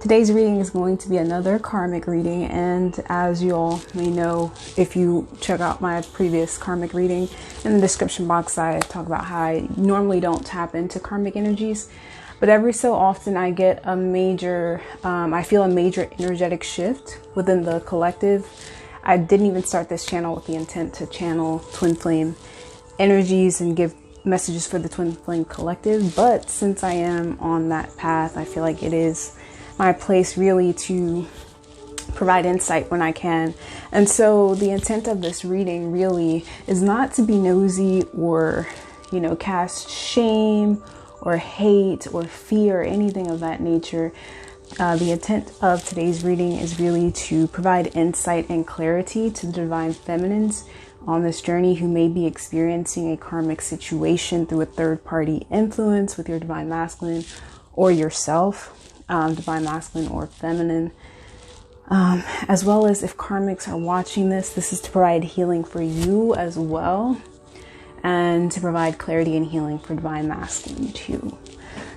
Today's reading is going to be another karmic reading, and as you all may know, if you check out my previous karmic reading, in the description box I talk about how I normally don't tap into karmic energies, but every so often I get a major, I feel a major energetic shift within the collective. I didn't even start this channel with the intent to channel twin flame energies and give messages for the twin flame collective, but since I am on that path, I feel like it is my place really to provide insight when I can. And so the intent of this reading really is not to be nosy or, you know, cast shame or hate or fear or anything of that nature. The intent of today's reading is really to provide insight and clarity to the divine feminines on this journey who may be experiencing a karmic situation through a third-party influence with your divine masculine or yourself. Divine masculine or feminine, as well as if karmics are watching this is to provide healing for you as well, and to provide clarity and healing for divine masculine too.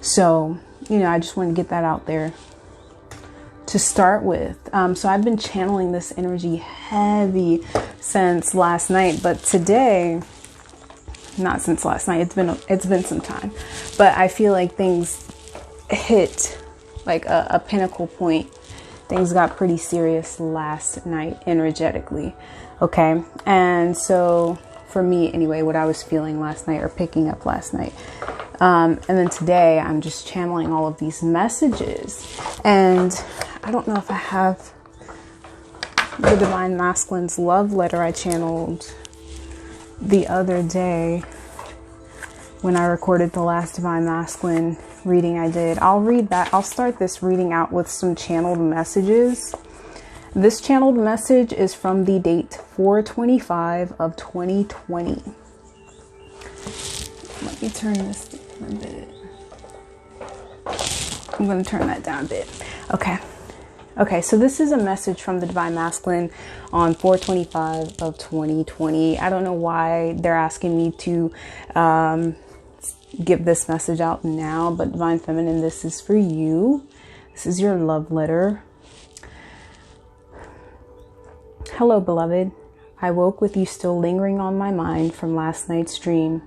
So, you know, I just want to get that out there to start with. So I've been channeling this energy heavy since last night, but today, not since last night, it's been some time, but I feel like things hit like a pinnacle point. Things got pretty serious last night energetically. Okay. And so for me anyway, what I was feeling last night or picking up last night. And then today I'm just channeling all of these messages, and I don't know if I have the divine masculine's love letter I channeled the other day when I recorded the last divine masculine reading I did. I'll read that. I'll start this reading out with some channeled messages. This channeled message is from the date 4/25 of 2020. Let me turn this down a bit. I'm going to turn that down a bit. Okay, so this is a message from the divine masculine on 4/25 of 2020. I don't know why they're asking me to give this message out now, but divine feminine, this is for you. This is your love letter. Hello, beloved. I woke with you still lingering on my mind from last night's dream,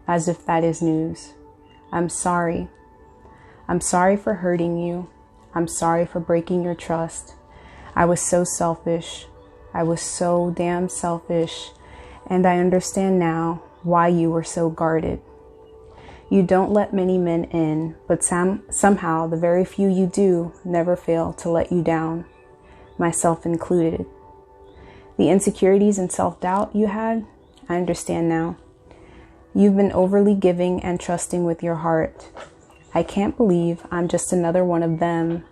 as if that is news. I'm sorry. I'm sorry for hurting you. I'm sorry for breaking your trust. I was so selfish. I was so damn selfish, and I understand now why you were so guarded. You don't let many men in, but somehow the very few you do never fail to let you down, myself included. The insecurities and self-doubt you had, I understand now. You've been overly giving and trusting with your heart. I can't believe I'm just another one of them.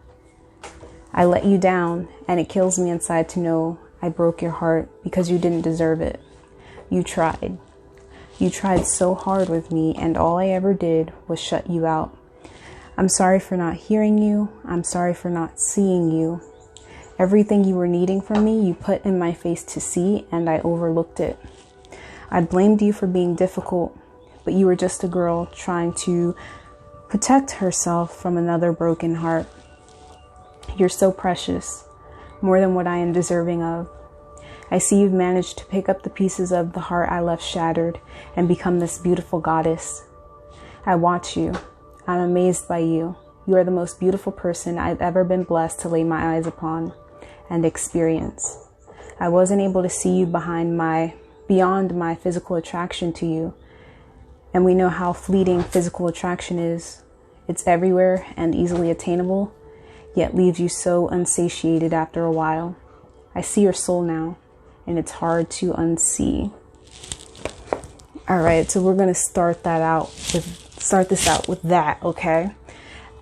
I let you down, and it kills me inside to know I broke your heart because you didn't deserve it. You tried. You tried so hard with me, and all I ever did was shut you out. I'm sorry for not hearing you. I'm sorry for not seeing you. Everything you were needing from me, you put in my face to see, and I overlooked it. I blamed you for being difficult, but you were just a girl trying to protect herself from another broken heart. You're so precious, more than what I am deserving of. I see you've managed to pick up the pieces of the heart I left shattered and become this beautiful goddess. I watch you. I'm amazed by you. You are the most beautiful person I've ever been blessed to lay my eyes upon and experience. I wasn't able to see you beyond my physical attraction to you. And we know how fleeting physical attraction is. It's everywhere and easily attainable, yet leaves you so unsatiated after a while. I see your soul now, and it's hard to unsee. All right, so we're going to start this out with that, okay?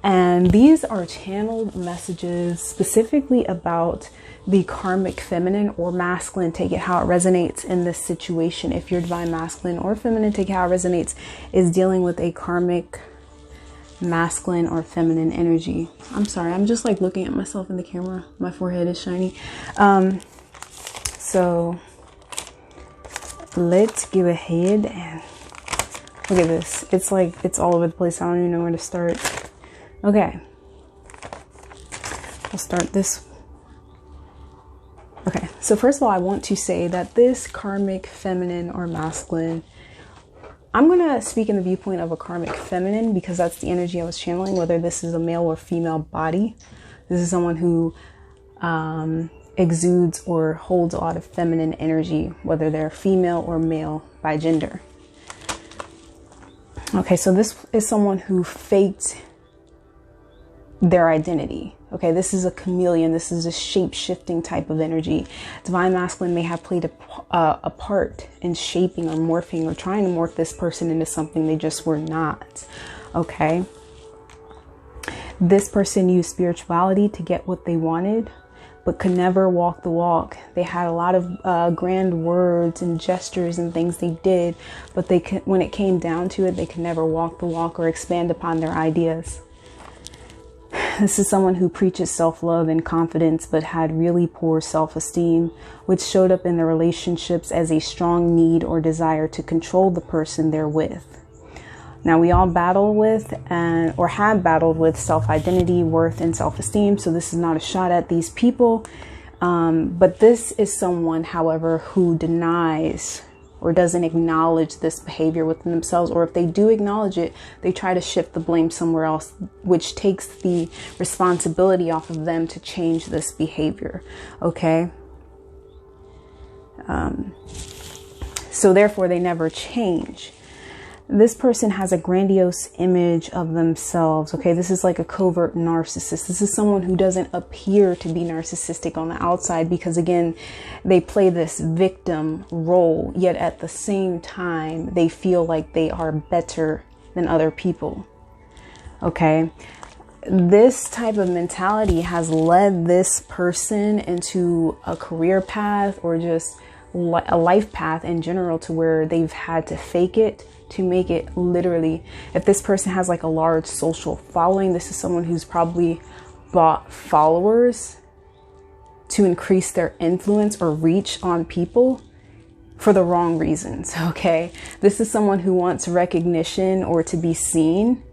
And these are channeled messages specifically about the karmic feminine or masculine. Take it how it resonates in this situation. If you're divine masculine or feminine, take it how it resonates, is dealing with a karmic masculine or feminine energy. I'm sorry, I'm just like looking at myself in the camera. My forehead is shiny. So let's go ahead and look at this. It's like, it's all over the place. I don't even know where to start. Okay. I'll start this. Okay, so first of all, I want to say that this karmic feminine or masculine, I'm going to speak in the viewpoint of a karmic feminine because that's the energy I was channeling, whether this is a male or female body. This is someone who exudes or holds a lot of feminine energy, whether they're female or male by gender. Okay, so this is someone who faked their identity. Okay, this is a chameleon. This is a shape-shifting type of energy. Divine masculine may have played a part in shaping or morphing or trying to morph this person into something they just were not. Okay, this person used spirituality to get what they wanted, but could never walk the walk. They had a lot of grand words and gestures and things they did, but when it came down to it, they could never walk the walk or expand upon their ideas. This is someone who preaches self-love and confidence, but had really poor self-esteem, which showed up in their relationships as a strong need or desire to control the person they're with. Now, we all battle with or have battled with self-identity, worth, and self-esteem. So this is not a shot at these people. But this is someone, however, who denies or doesn't acknowledge this behavior within themselves, or if they do acknowledge it, they try to shift the blame somewhere else, which takes the responsibility off of them to change this behavior. Okay. So therefore they never change. This person has a grandiose image of themselves. Okay, this is like a covert narcissist. This is someone who doesn't appear to be narcissistic on the outside because, again, they play this victim role, yet at the same time, they feel like they are better than other people. Okay, this type of mentality has led this person into a career path or just a life path in general to where they've had to fake it to make it. Literally, if this person has like a large social following, this is someone who's probably bought followers to increase their influence or reach on people for the wrong reasons. Okay, this is someone who wants recognition or to be seen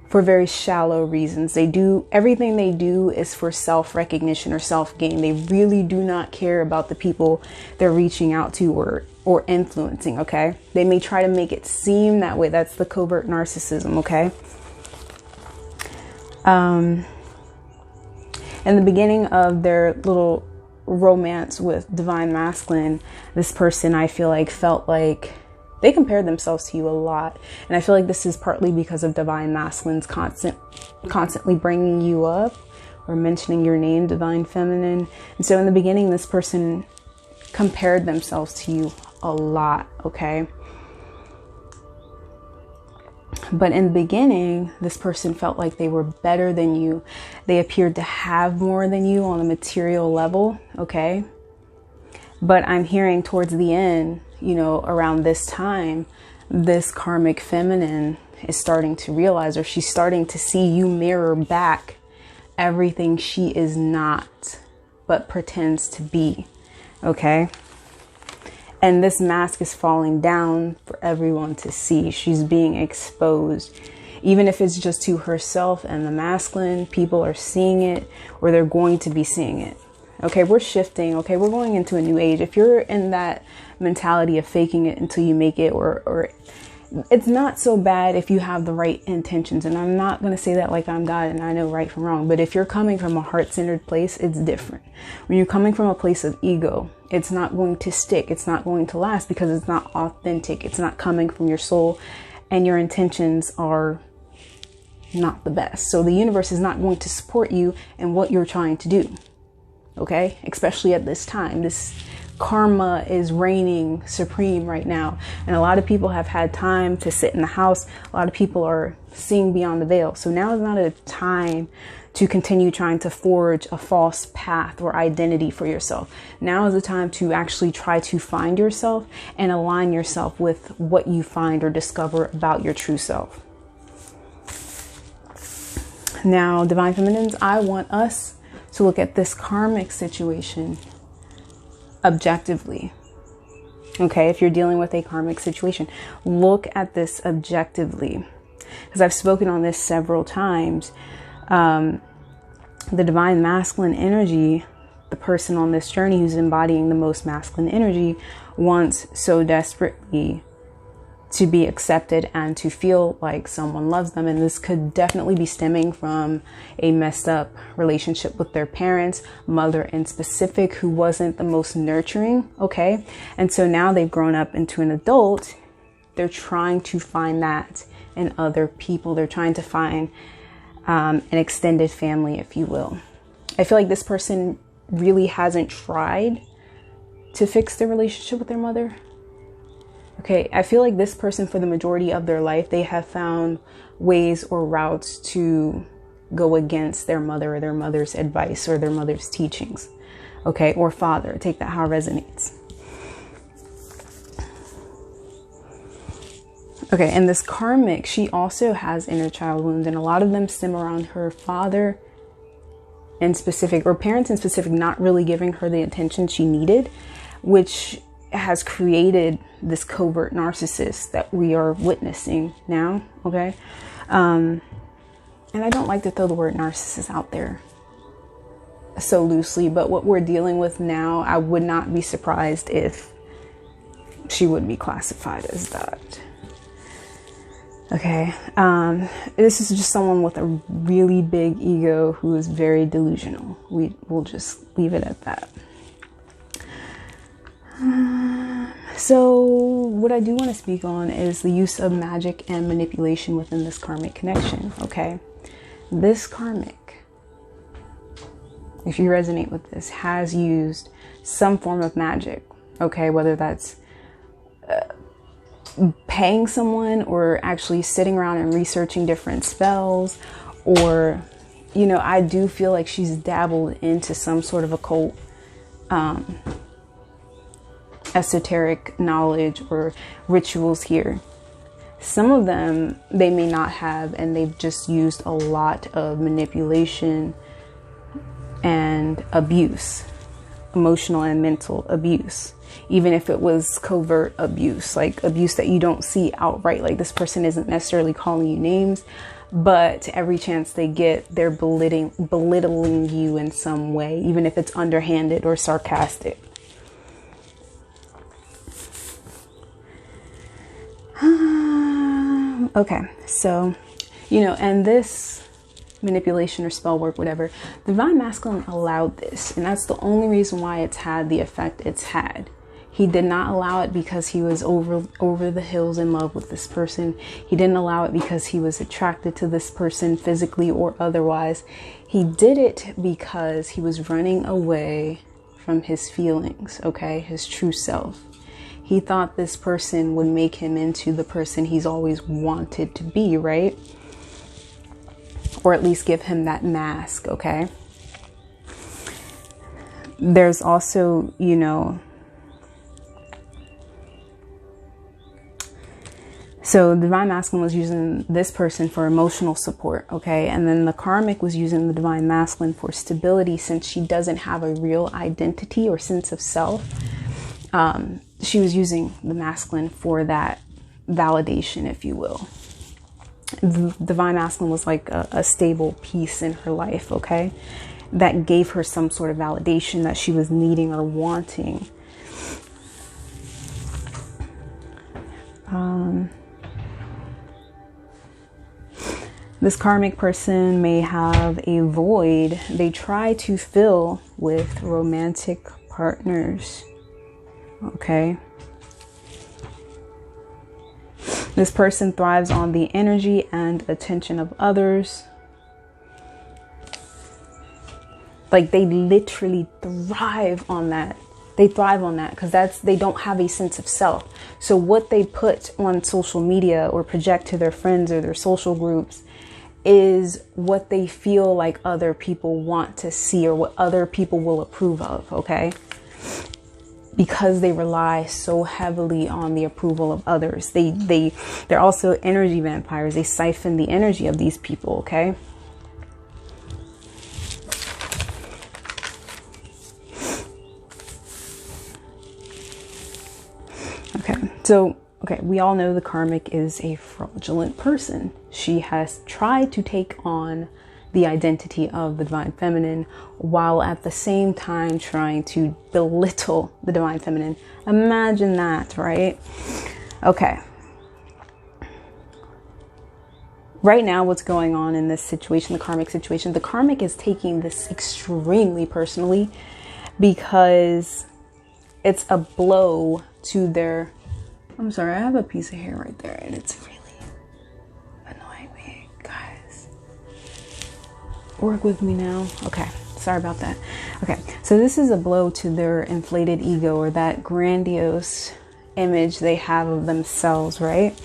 for very shallow reasons. They do everything they do is for self-recognition or self-gain. They really do not care about the people they're reaching out to or influencing. Okay, they may try to make it seem that way. That's the covert narcissism. Okay, in the beginning of their little romance with divine masculine, this person, I feel like, felt like they compared themselves to you a lot. And I feel like this is partly because of divine masculine's constantly bringing you up or mentioning your name, divine feminine. And so in the beginning, this person compared themselves to you a lot. Okay. But in the beginning, this person felt like they were better than you. They appeared to have more than you on a material level. Okay. But I'm hearing towards the end, you know, around this time, this karmic feminine is starting to realize, or she's starting to see you mirror back everything she is not, but pretends to be. Okay. And this mask is falling down for everyone to see. She's being exposed, even if it's just to herself and the masculine. People are seeing it, or they're going to be seeing it. Okay, we're shifting. Okay, we're going into a new age. If you're in that mentality of faking it until you make it, or it's not so bad if you have the right intentions. And I'm not going to say that like I'm God and I know right from wrong. But if you're coming from a heart-centered place, it's different. When you're coming from a place of ego, it's not going to stick. It's not going to last because it's not authentic. It's not coming from your soul, and your intentions are not the best. So the universe is not going to support you in what you're trying to do. Okay, especially at this time. This karma is reigning supreme right now. And a lot of people have had time to sit in the house. A lot of people are seeing beyond the veil. So now is not a time to continue trying to forge a false path or identity for yourself. Now is the time to actually try to find yourself and align yourself with what you find or discover about your true self. Now, Divine Feminines, I want us to look at this karmic situation objectively. Okay, if you're dealing with a karmic situation, look at this objectively. Because I've spoken on this several times. The divine masculine energy, the person on this journey who's embodying the most masculine energy, wants so desperately to be accepted and to feel like someone loves them. And this could definitely be stemming from a messed up relationship with their parents, mother in specific, who wasn't the most nurturing. Okay. And so now they've grown up into an adult. They're trying to find that in other people. They're trying to find an extended family, if you will. I feel like this person really hasn't tried to fix their relationship with their mother. Okay, I feel like this person, for the majority of their life, they have found ways or routes to go against their mother or their mother's advice or their mother's teachings. Okay, or father, take that how it resonates. Okay, and this karmic, she also has inner child wounds, and a lot of them stem around her father in specific, or parents in specific, not really giving her the attention she needed, which has created this covert narcissist that we are witnessing now. Okay. And I don't like to throw the word narcissist out there so loosely, but what we're dealing with now, I would not be surprised if she would be classified as that. Okay. This is just someone with a really big ego who is very delusional. We'll just leave it at that. So what I do want to speak on is the use of magic and manipulation within this karmic connection. Okay. This karmic, if you resonate with this, has used some form of magic. Okay. Whether that's paying someone or actually sitting around and researching different spells, or, you know, I do feel like she's dabbled into some sort of occult, esoteric knowledge or rituals here. Some of them they may not have, and they've just used a lot of manipulation and abuse, emotional and mental abuse, even if it was covert abuse, like abuse that you don't see outright. Like this person isn't necessarily calling you names, but every chance they get, they're belittling you in some way, even if it's underhanded or sarcastic. Okay, so, you know, and this manipulation or spell work, whatever, the divine masculine allowed this, and that's the only reason why it's had the effect it's had. He did not allow it because he was over the hills in love with this person. He didn't allow it because he was attracted to this person physically or otherwise. He did it because he was running away from his feelings, okay, his true self. He thought this person would make him into the person he's always wanted to be, right? Or at least give him that mask, okay? There's also, you know, so the divine masculine was using this person for emotional support, okay? And then the karmic was using the divine masculine for stability, since she doesn't have a real identity or sense of self. She was using the masculine for that validation, if you will. The divine masculine was like a stable piece in her life, okay? That gave her some sort of validation that she was needing or wanting. This karmic person may have a void they try to fill with romantic partners. Okay. This person thrives on the energy and attention of others. Like they literally thrive on that. They thrive on that because they don't have a sense of self. So what they put on social media or project to their friends or their social groups is what they feel like other people want to see or what other people will approve of. Okay. Because they rely so heavily on the approval of others. They're also energy vampires. They siphon the energy of these people, okay? Okay, we all know the karmic is a fraudulent person. She has tried to take on the identity of the divine feminine, while at the same time trying to belittle the divine feminine. Imagine that, right? Okay. Right now, what's going on in this situation, the karmic situation, the karmic is taking this extremely personally because it's a blow to their... I'm sorry, I have a piece of hair right there and it's really annoying me. Guys, work with me now. Okay, sorry about that. Okay, so this is a blow to their inflated ego, or that grandiose image they have of themselves, right?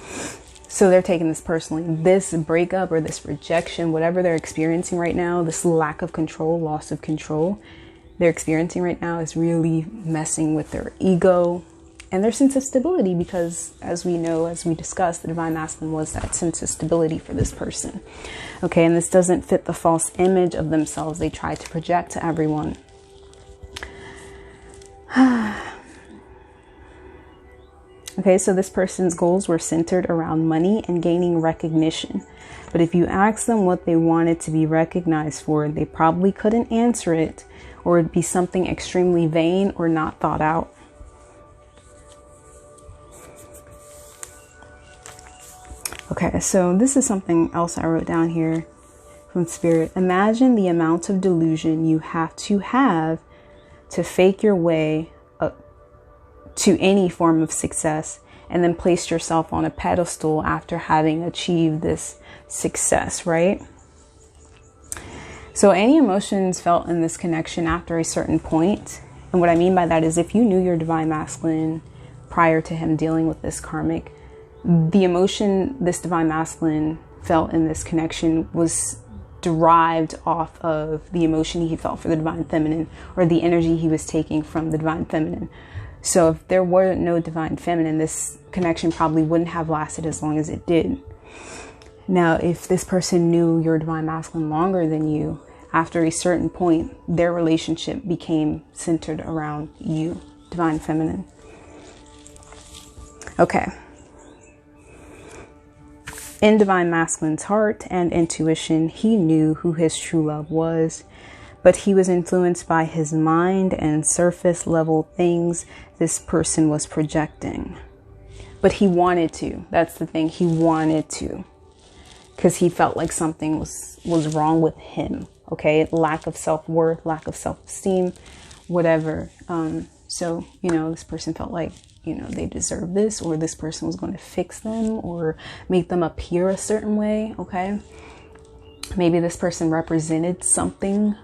So they're taking this personally. This breakup or this rejection, whatever they're experiencing right now, this lack of control, loss of control they're experiencing right now is really messing with their ego and their sense of stability, because as we know, as we discussed, the divine masculine was that sense of stability for this person. Okay, and this doesn't fit the false image of themselves they try to project to everyone. Okay, so this person's goals were centered around money and gaining recognition. But if you ask them what they wanted to be recognized for, they probably couldn't answer it, or it'd be something extremely vain or not thought out. Okay, so this is something else I wrote down here from Spirit. Imagine the amount of delusion you have to fake your way to any form of success, and then place yourself on a pedestal after having achieved this success, right? So any emotions felt in this connection after a certain point, and what I mean by that is if you knew your divine masculine prior to him dealing with this karmic, the emotion this divine masculine felt in this connection was derived off of the emotion he felt for the divine feminine, or the energy he was taking from the divine feminine. So if there were no divine feminine, this connection probably wouldn't have lasted as long as it did. Now, if this person knew your divine masculine longer than you, after a certain point, their relationship became centered around you, divine feminine. Okay. In divine masculine's heart and intuition, he knew who his true love was, but he was influenced by his mind and surface level things this person was projecting. But he wanted to. That's the thing. He wanted to. Because he felt like something was wrong with him. Okay? Lack of self-worth, lack of self-esteem, whatever. So, this person felt like, they deserve this, or this person was going to fix them or make them appear a certain way. Okay? Maybe this person represented something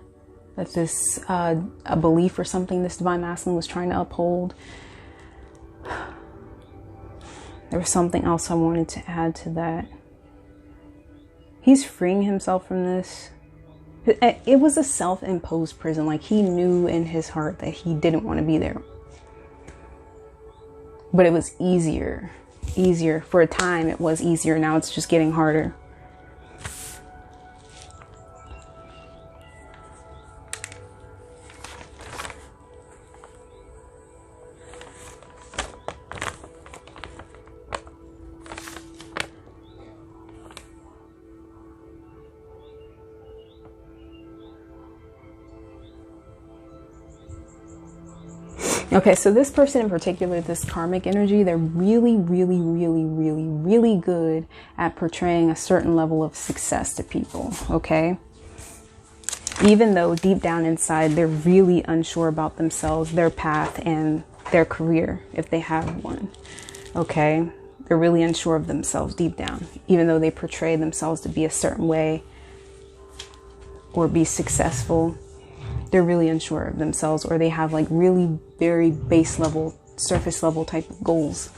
that this, a belief or something this divine masculine was trying to uphold. There was something else I wanted to add to that. He's freeing himself from this. It was a self-imposed prison. Like, he knew in his heart that he didn't want to be there. But it was easier. For a time, it was easier. Now it's just getting harder. Okay, so this person in particular, this karmic energy, they're really, really, really, really, really good at portraying a certain level of success to people, okay? Even though deep down inside, they're really unsure about themselves, their path, and their career, if they have one, okay? They're really unsure of themselves deep down, even though they portray themselves to be a certain way or be successful. They're really unsure of themselves, or they have like really very base level, surface level type of goals.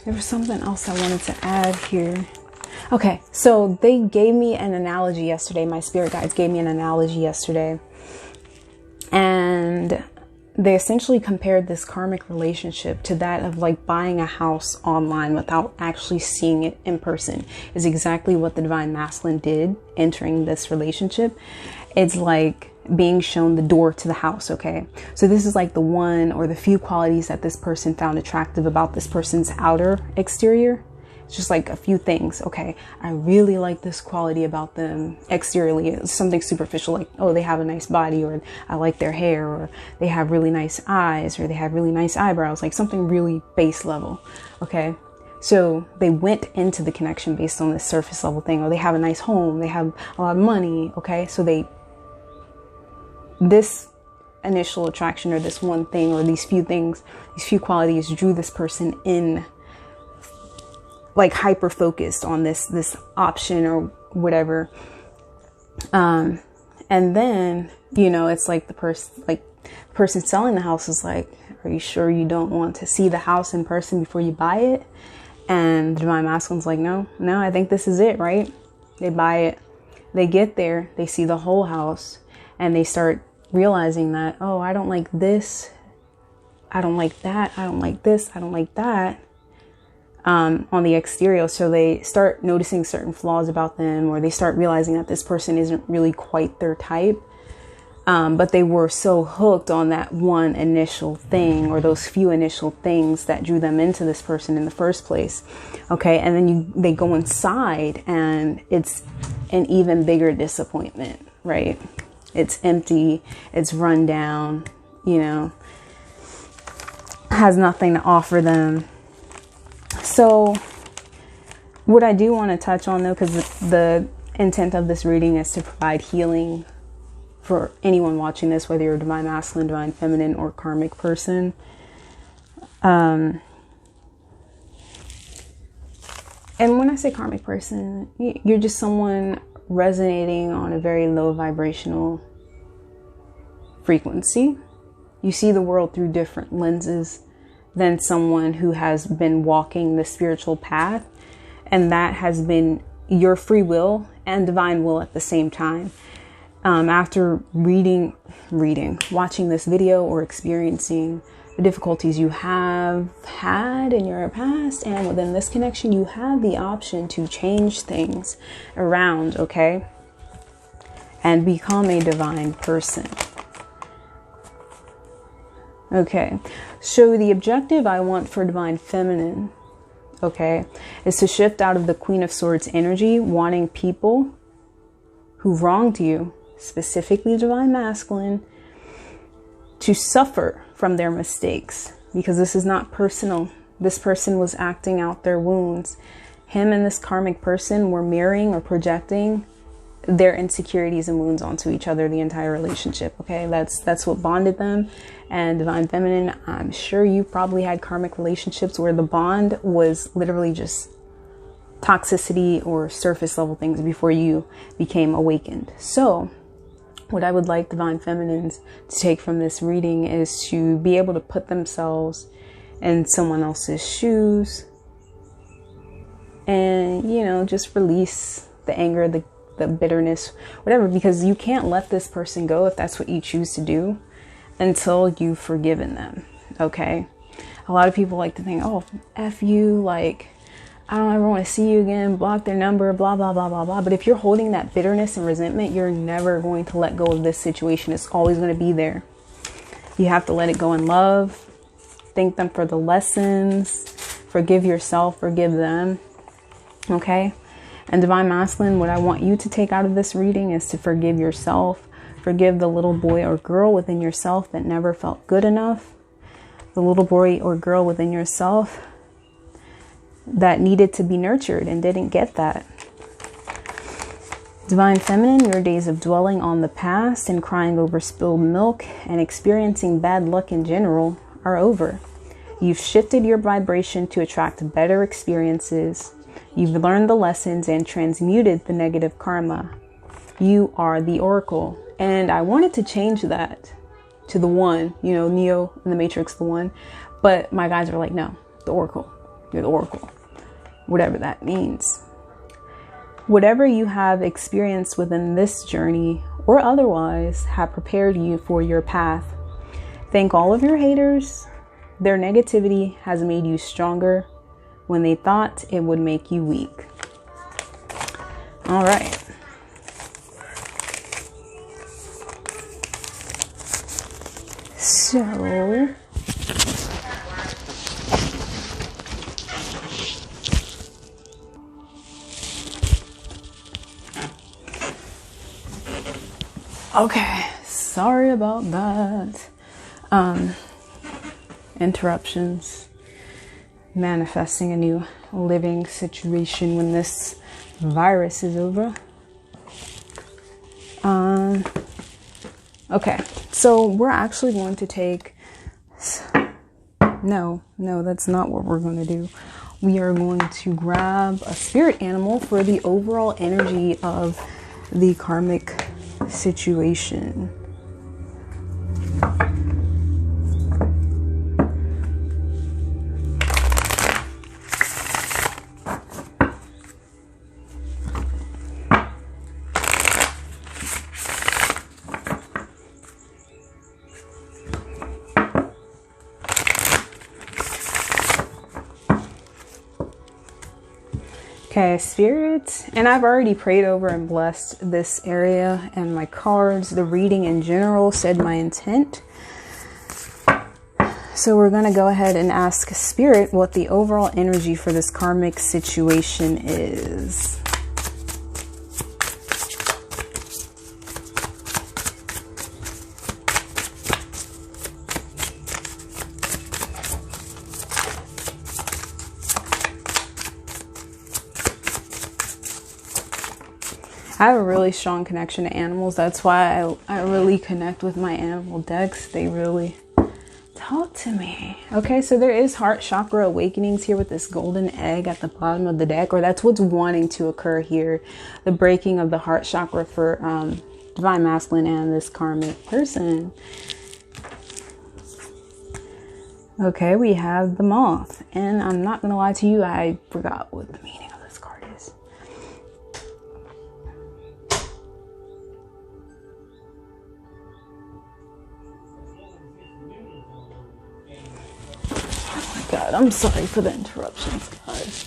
There was something else I wanted to add here. Okay, so they gave me an analogy yesterday. My spirit guides gave me an analogy yesterday they essentially compared this karmic relationship to that of like buying a house online without actually seeing it in person, is exactly what the divine masculine did entering this relationship. It's like being shown the door to the house. Okay, so this is like the one or the few qualities that this person found attractive about this person's outer exterior. It's just like a few things. Okay, I really like this quality about them exteriorly. It's something superficial, like, oh, they have a nice body, or I like their hair, or they have really nice eyes, or they have really nice eyebrows, like something really base level. Okay, so they went into the connection based on this surface level thing, or they have a nice home, they have a lot of money. Okay, so this initial attraction, or this one thing, or these few things, these few qualities drew this person in, like hyper focused on this option or whatever. And then, you know, it's like the person selling the house is like, are you sure you don't want to see the house in person before you buy it? And the divine masculine's like, no, I think this is it, right? They buy it, they get there, they see the whole house, and they start realizing that, oh, I don't like this, I don't like that, I don't like this, I don't like that. On the exterior. So they start noticing certain flaws about them, or they start realizing that this person isn't really quite their type. But they were so hooked on that one initial thing, or those few initial things that drew them into this person in the first place. Okay. And then they go inside and it's an even bigger disappointment, right? It's empty. It's run down, you know, has nothing to offer them. So what I do want to touch on, though, because the intent of this reading is to provide healing for anyone watching this, whether you're a divine masculine, divine feminine, or karmic person. And when I say karmic person, you're just someone resonating on a very low vibrational frequency. You see the world through different lenses than someone who has been walking the spiritual path, and that has been your free will and divine will at the same time. After watching this video, or experiencing the difficulties you have had in your past and within this connection, you have the option to change things around, okay, and become a divine person. Okay, so the objective I want for divine feminine, okay, is to shift out of the Queen of Swords energy, wanting people who wronged you, specifically divine masculine, to suffer from their mistakes, because this is not personal. This person was acting out their wounds. Him and this karmic person were mirroring or projecting their insecurities and wounds onto each other the entire relationship. Okay, that's what bonded them. And divine feminine, I'm sure you probably had karmic relationships where the bond was literally just toxicity or surface level things before you became awakened. So what I would like divine feminines to take from this reading is to be able to put themselves in someone else's shoes and, you know, just release the anger, the bitterness, whatever, because you can't let this person go if that's what you choose to do until you've forgiven them. Okay. A lot of people like to think, oh, F you, like, I don't ever want to see you again, block their number, blah, blah, blah, blah, blah. But if you're holding that bitterness and resentment, you're never going to let go of this situation. It's always going to be there. You have to let it go in love. Thank them for the lessons. Forgive yourself, forgive them. Okay. And divine masculine, what I want you to take out of this reading is to forgive yourself. Forgive the little boy or girl within yourself that never felt good enough. The little boy or girl within yourself that needed to be nurtured and didn't get that. Divine feminine, your days of dwelling on the past and crying over spilled milk and experiencing bad luck in general are over. You've shifted your vibration to attract better experiences. You've learned the lessons and transmuted the negative karma. You are the Oracle. And I wanted to change that to the one, you know, Neo in the Matrix, the one. But my guys are like, no, the Oracle. You're the Oracle. Whatever that means. Whatever you have experienced within this journey or otherwise have prepared you for your path. Thank all of your haters. Their negativity has made you stronger when they thought it would make you weak. All right. So, okay, sorry about that. Interruptions. Manifesting a new living situation when this virus is over. Okay, so we're actually going to take... No, that's not what we're going to do. We are going to grab a spirit animal for the overall energy of the karmic situation. Okay, Spirit, and I've already prayed over and blessed this area and my cards. The reading in general said my intent. So we're going to go ahead and ask Spirit what the overall energy for this karmic situation is. I have a really strong connection to animals. That's why I really connect with my animal decks. They really talk to me. Okay, so there is heart chakra awakenings here with this golden egg at the bottom of the deck, or that's what's wanting to occur here. The breaking of the heart chakra for divine masculine and this karmic person. Okay, we have the moth. And I'm not going to lie to you, I forgot what the meaning of this card is. God, I'm sorry for the interruptions, guys.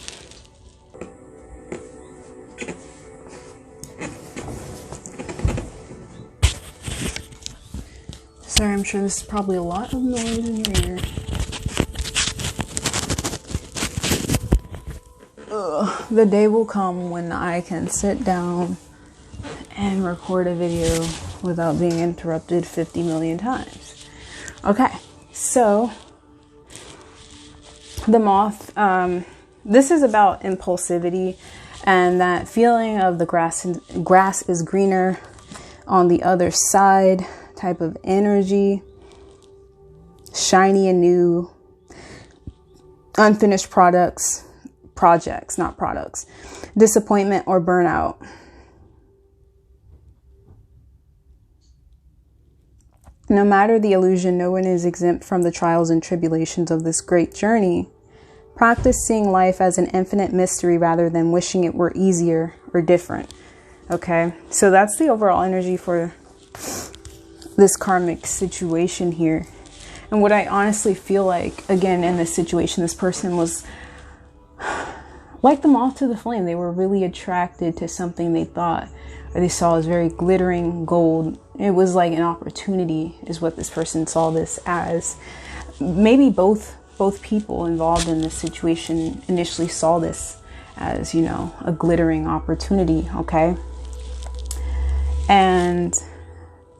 Sorry, I'm sure this is probably a lot of noise in your ear. The day will come when I can sit down and record a video without being interrupted 50 million times. Okay, so... the moth, this is about impulsivity and that feeling of the grass is greener on the other side type of energy. Shiny and new, unfinished projects, not products. Disappointment or burnout. No matter the illusion, no one is exempt from the trials and tribulations of this great journey. Practice seeing life as an infinite mystery rather than wishing it were easier or different. Okay, so that's the overall energy for this karmic situation here. And what I honestly feel like, again, in this situation, this person was like the moth to the flame. They were really attracted to something they thought or they saw as very glittering gold. It was like an opportunity is what this person saw this as. Maybe both people involved in this situation initially saw this as, you know, a glittering opportunity, okay? And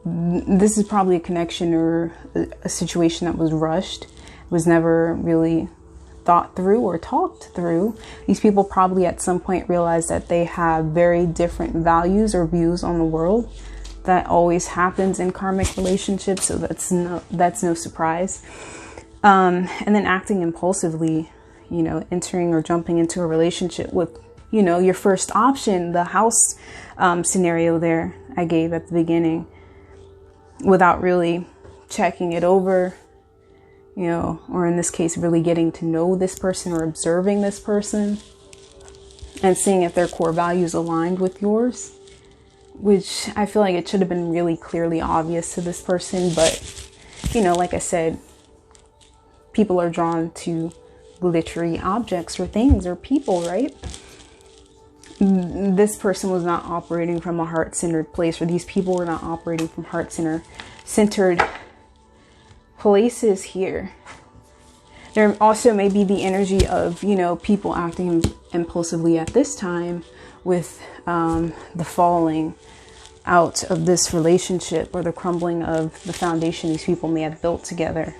this is probably a connection or a situation that was rushed, was never really thought through or talked through. These people probably at some point realized that they have very different values or views on the world. That always happens in karmic relationships, so that's no surprise. And then acting impulsively, you know, entering or jumping into a relationship with, you know, your first option, the house scenario there I gave at the beginning, without really checking it over, you know, or in this case, really getting to know this person or observing this person and seeing if their core values aligned with yours, which I feel like it should have been really clearly obvious to this person, but you know, like I said, people are drawn to glittery objects or things or people, right? This person was not operating from a heart-centered place, or these people were not operating from heart-centered places here. There also may be the energy of, you know, people acting impulsively at this time with the falling out of this relationship, or the crumbling of the foundation these people may have built together.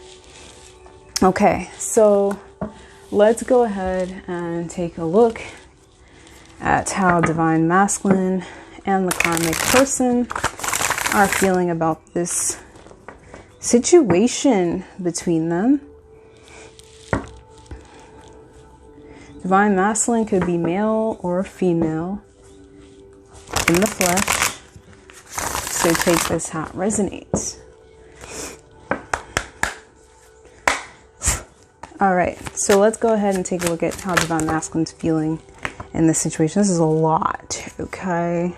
Okay, so let's go ahead and take a look at how Divine Masculine and the karmic person are feeling about this situation between them. Divine Masculine could be male or female in the flesh. So take this how it resonates. All right, so let's go ahead and take a look at how Divine Masculine's feeling in this situation. This is a lot, okay?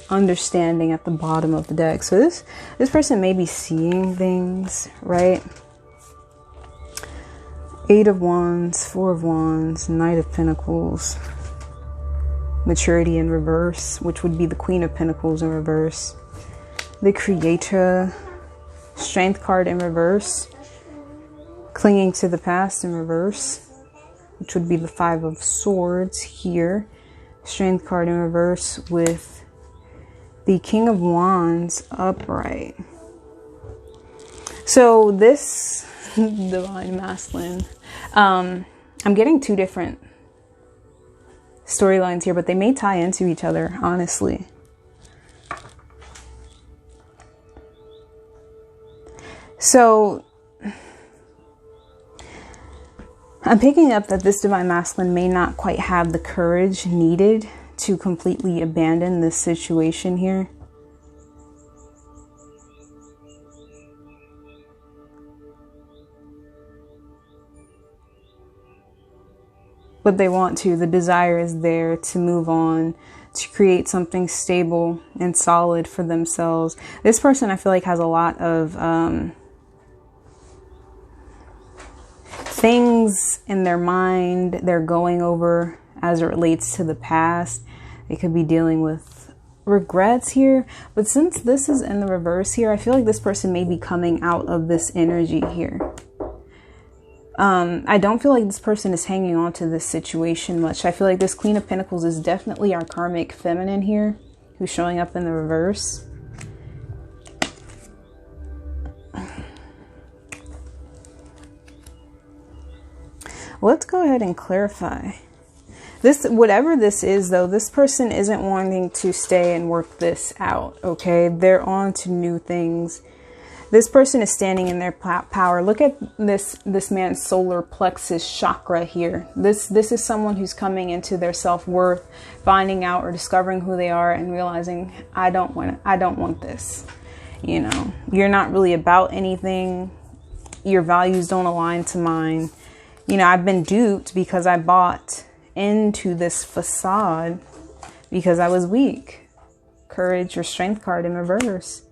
Understanding at the bottom of the deck. So this person may be seeing things, right? 8 of Wands, 4 of Wands, Knight of Pentacles, Maturity in reverse, which would be the Queen of Pentacles in reverse, the Creator, Strength card in reverse, Clinging to the past in reverse, which would be the 5 of Swords here, Strength card in reverse with the King of Wands upright. So this Divine Masculine, I'm getting 2 different storylines here, but they may tie into each other, honestly. So I'm picking up that this Divine Masculine may not quite have the courage needed to completely abandon this situation here. But they want to. The desire is there to move on, to create something stable and solid for themselves. This person, I feel like, has a lot of things in their mind they're going over as it relates to the past. They could be dealing with regrets here. But since this is in the reverse here, I feel like this person may be coming out of this energy here. I don't feel like this person is hanging on to this situation much. I feel like this Queen of Pentacles is definitely our karmic feminine here, who's showing up in the reverse. Let's go ahead and clarify. This, whatever this is, though, this person isn't wanting to stay and work this out, okay? They're on to new things. This person is standing in their power. Look at this man's solar plexus chakra here. This is someone who's coming into their self-worth, finding out or discovering who they are and realizing, I don't want this. You know, you're not really about anything. Your values don't align to mine. You know, I've been duped because I bought into this facade because I was weak. Courage or Strength card in reverse.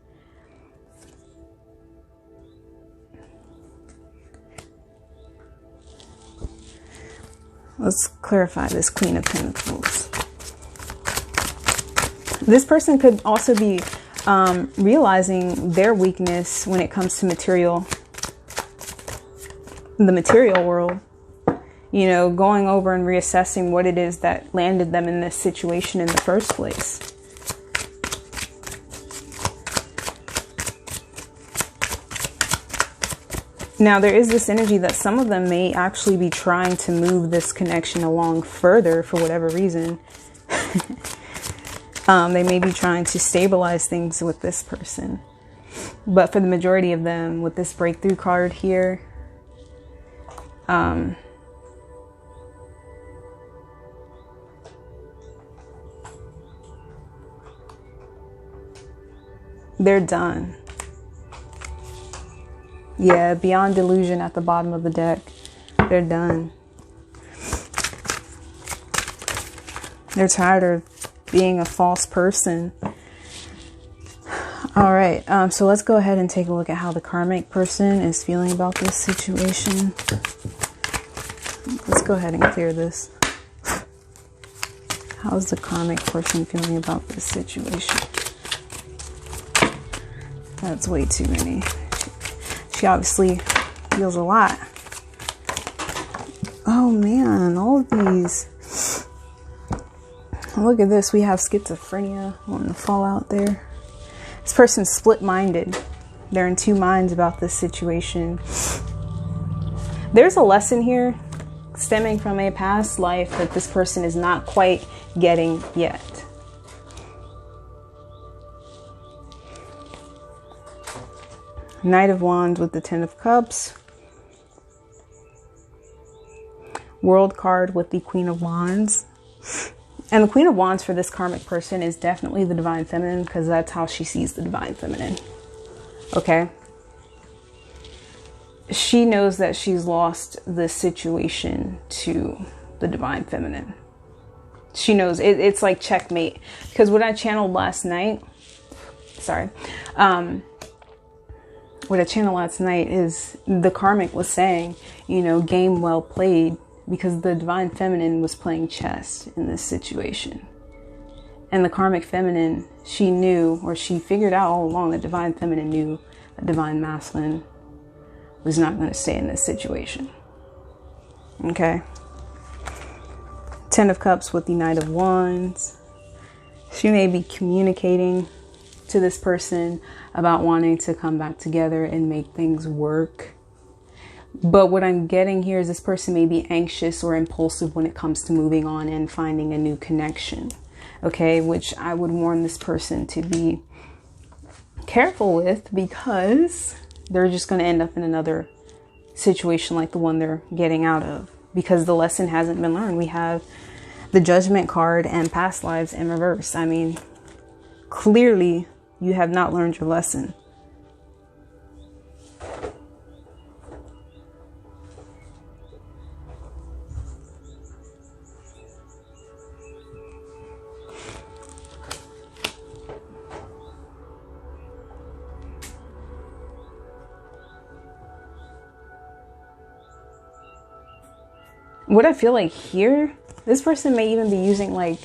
Let's clarify this Queen of Pentacles. This person could also be realizing their weakness when it comes to the material world. You know, going over and reassessing what it is that landed them in this situation in the first place. Now, there is this energy that some of them may actually be trying to move this connection along further for whatever reason. They may be trying to stabilize things with this person. But for the majority of them, with this breakthrough card here, they're done. Yeah, beyond delusion at the bottom of the deck. They're done. They're tired of being a false person. All right. right, so let's go ahead and take a look at how the karmic person is feeling about this situation. Let's go ahead and clear this. How's the karmic person feeling about this situation? That's way too many. She obviously feels a lot. Oh man, all of these. Look at this. We have schizophrenia wanting to fall out there. This person's split-minded. They're in two minds about this situation. There's a lesson here stemming from a past life that this person is not quite getting yet. Knight of Wands with the Ten of Cups. World card with the Queen of Wands. And the Queen of Wands for this karmic person is definitely the Divine Feminine, because that's how she sees the Divine Feminine. Okay? She knows that she's lost the situation to the Divine Feminine. She knows it's like checkmate. Because what I channeled last night, what I channeled last night is the karmic was saying, you know, game well played, because the Divine Feminine was playing chess in this situation. And the karmic feminine, she knew, or she figured out all along, that Divine Feminine knew that Divine Masculine was not going to stay in this situation. Okay. Ten of Cups with the Knight of Wands. She may be communicating to this person about wanting to come back together and make things work. But what I'm getting here is this person may be anxious or impulsive when it comes to moving on and finding a new connection. Okay, which I would warn this person to be careful with, because they're just going to end up in another situation like the one they're getting out of, because the lesson hasn't been learned. We have the Judgment card and past lives in reverse. I mean, clearly you have not learned your lesson. What I feel like here, this person may even be using, like,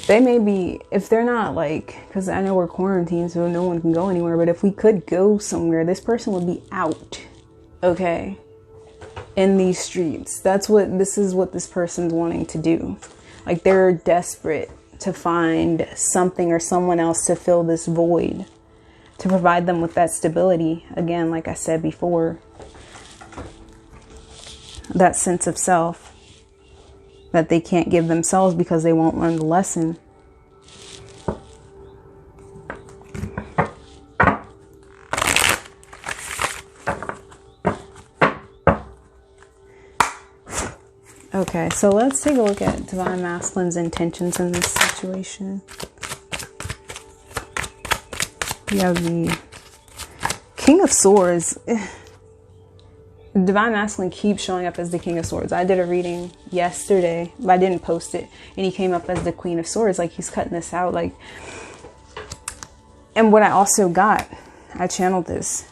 they may be, if they're not like, because I know we're quarantined, so no one can go anywhere, but if we could go somewhere, this person would be out, okay, in these streets. This is what this person's wanting to do. Like, they're desperate to find something or someone else to fill this void, to provide them with that stability. Again, like I said before, that sense of self that they can't give themselves because they won't learn the lesson. Okay, so let's take a look at Divine Masculine's intentions in this situation. We have the King of Swords. Divine Masculine keeps showing up as the King of Swords. I did a reading yesterday, but I didn't post it, and he came up as the Queen of Swords. Like, he's cutting this out. Like, and what I also got, I channeled this.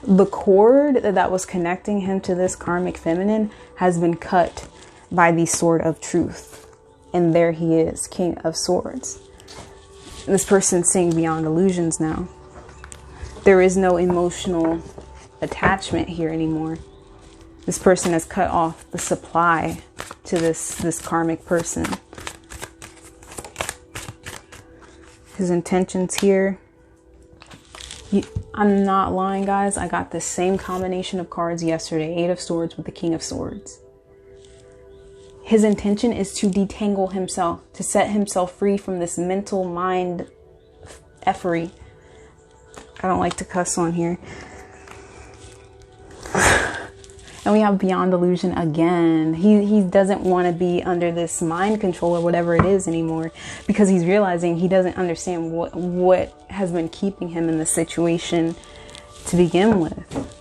The cord that was connecting him to this karmic feminine has been cut by the Sword of Truth. And there he is, King of Swords. And this person's seeing beyond illusions now. There is no emotional attachment here anymore. This person has cut off the supply to this karmic person. His intentions here, I'm not lying, guys, I got the same combination of cards yesterday. Eight of Swords with the King of Swords. His intention is to detangle himself, to set himself free from this mental mind effery. I don't like to cuss on here. And we have Beyond Illusion again. He doesn't want to be under this mind control or whatever it is anymore, because he's realizing he doesn't understand what has been keeping him in this situation to begin with.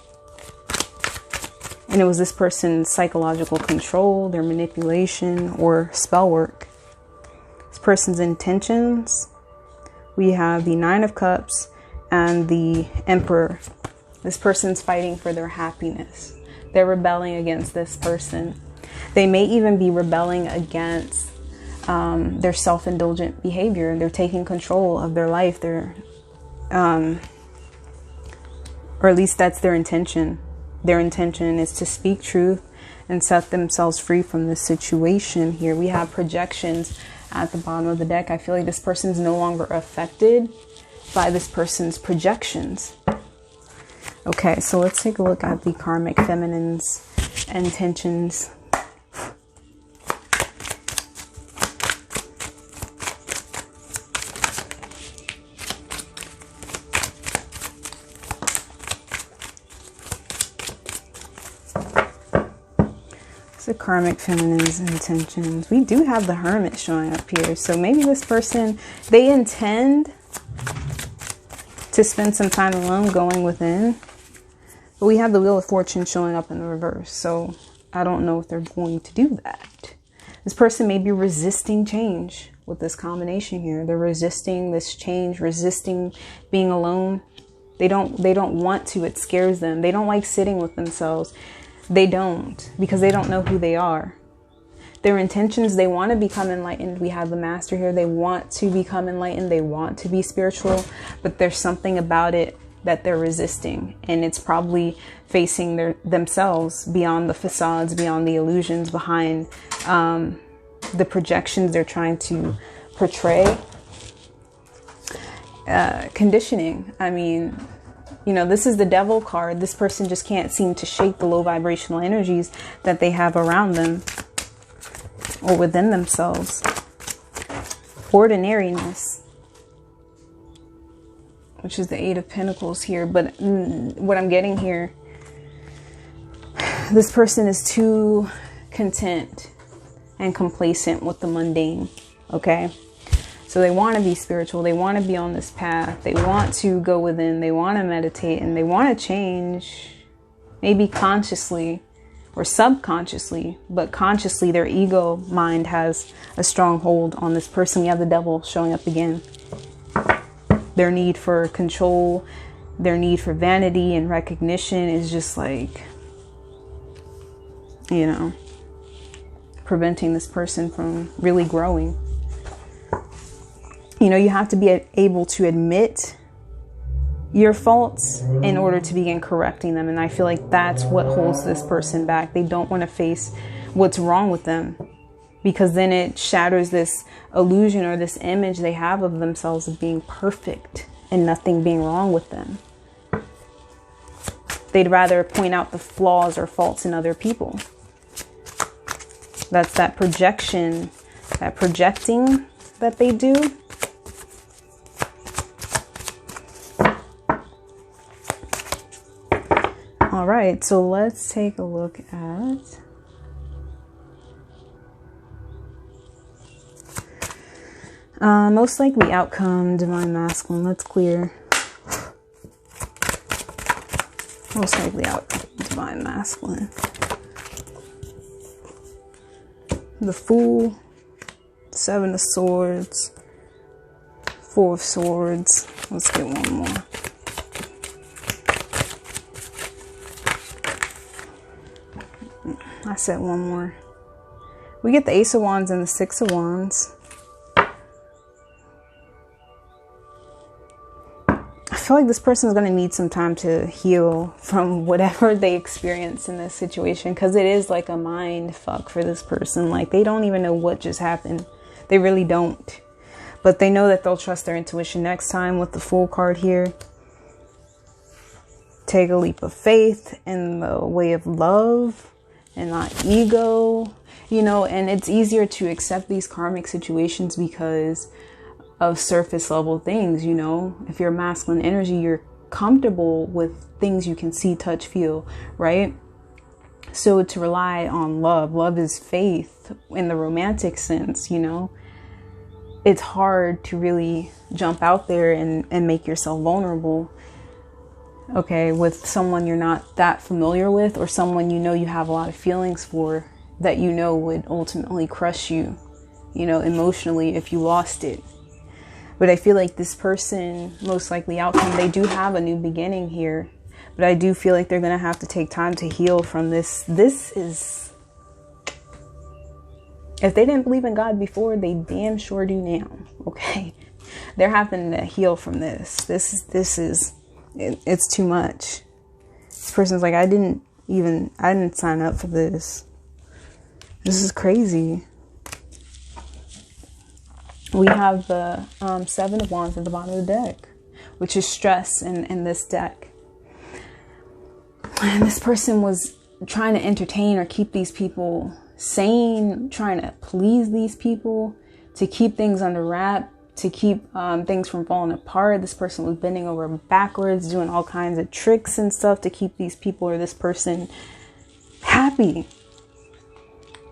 And it was this person's psychological control, their manipulation, or spell work. This person's intentions we have the Nine of Cups and the Emperor. This person's fighting for their happiness. They're rebelling against this person. They may even be rebelling against their self-indulgent behavior. They're taking control of their life. Or at least that's their intention. Their intention is to speak truth and set themselves free from this situation here. We have projections at the bottom of the deck. I feel like this person's no longer affected by this person's projections. Okay, so let's take a look at the karmic feminine's intentions. The karmic feminine's intentions. We do have the Hermit showing up here. So maybe this person, they intend to spend some time alone, going within. But we have the Wheel of Fortune showing up in the reverse. So I don't know if they're going to do that. This person may be resisting change with this combination here. They're resisting this change, resisting being alone. They don't want to. It scares them. They don't like sitting with themselves. They don't, because they don't know who they are. Their intentions, they want to become enlightened. We have the Master here. They want to become enlightened. They want to be spiritual, but there's something about it that they're resisting. And it's probably facing themselves beyond the facades, beyond the illusions, behind the projections they're trying to portray. Conditioning. I mean, you know, this is the Devil card. This person just can't seem to shake the low vibrational energies that they have around them or within themselves. Ordinariness, which is the Eight of Pentacles here. But what I'm getting here, this person is too content and complacent with the mundane. Okay. So they want to be spiritual. They want to be on this path. They want to go within. They want to meditate, and they want to change, maybe consciously or subconsciously, but consciously their ego mind has a strong hold on this person. We have the Devil showing up again. Their need for control, their need for vanity and recognition is just like, you know, preventing this person from really growing. You know, you have to be able to admit your faults in order to begin correcting them. And I feel like that's what holds this person back. They don't want to face what's wrong with them, because then it shatters this illusion or this image they have of themselves of being perfect and nothing being wrong with them. They'd rather point out the flaws or faults in other people. That's that projection, that projecting that they do. All right, so let's take a look at most likely outcome, Divine Masculine. Let's clear. Most likely outcome, Divine Masculine. The Fool, Seven of Swords, Four of Swords. Let's get one more. I said one more. We get the Ace of Wands and the Six of Wands. I feel like this person is going to need some time to heal from whatever they experience in this situation, because it is like a mind fuck for this person. Like, they don't even know what just happened. They really don't. But they know that they'll trust their intuition next time with the Fool card here. Take a leap of faith in the way of love and not ego, you know. And it's easier to accept these karmic situations because of surface level things, you know. If you're masculine energy, you're comfortable with things you can see, touch, feel, right? So to rely on love is faith in the romantic sense, you know. It's hard to really jump out there and make yourself vulnerable, okay, with someone you're not that familiar with, or someone you know you have a lot of feelings for, that you know would ultimately crush you, you know, emotionally if you lost it. But I feel like this person, most likely outcome, they do have a new beginning here. But I do feel like they're going to have to take time to heal from this. This is, if they didn't believe in God before, they damn sure do now. Okay. They're having to heal from this. It's too much. This person's like, I didn't sign up for this. This is crazy. We have the Seven of Wands at the bottom of the deck, which is stress in this deck. And this person was trying to entertain or keep these people sane, trying to please these people, to keep things under wrap, to keep things from falling apart. This person was bending over backwards, doing all kinds of tricks and stuff to keep these people or this person happy.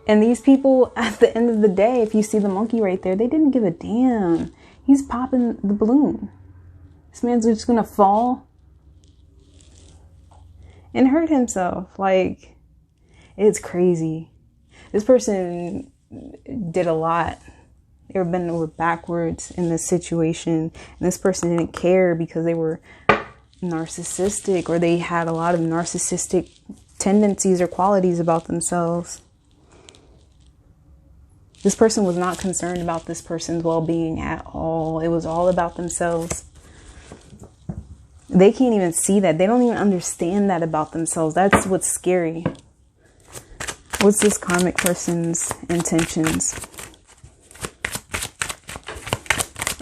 And these people, at the end of the day, if you see the monkey right there, they didn't give a damn. He's popping the balloon. This man's just gonna fall and hurt himself. Like, it's crazy. This person did a lot. They were bending over backwards in this situation. And this person didn't care because they were narcissistic, or they had a lot of narcissistic tendencies or qualities about themselves. This person was not concerned about this person's well-being at all. It was all about themselves. They can't even see that. They don't even understand that about themselves. That's what's scary. What's this karmic person's intentions?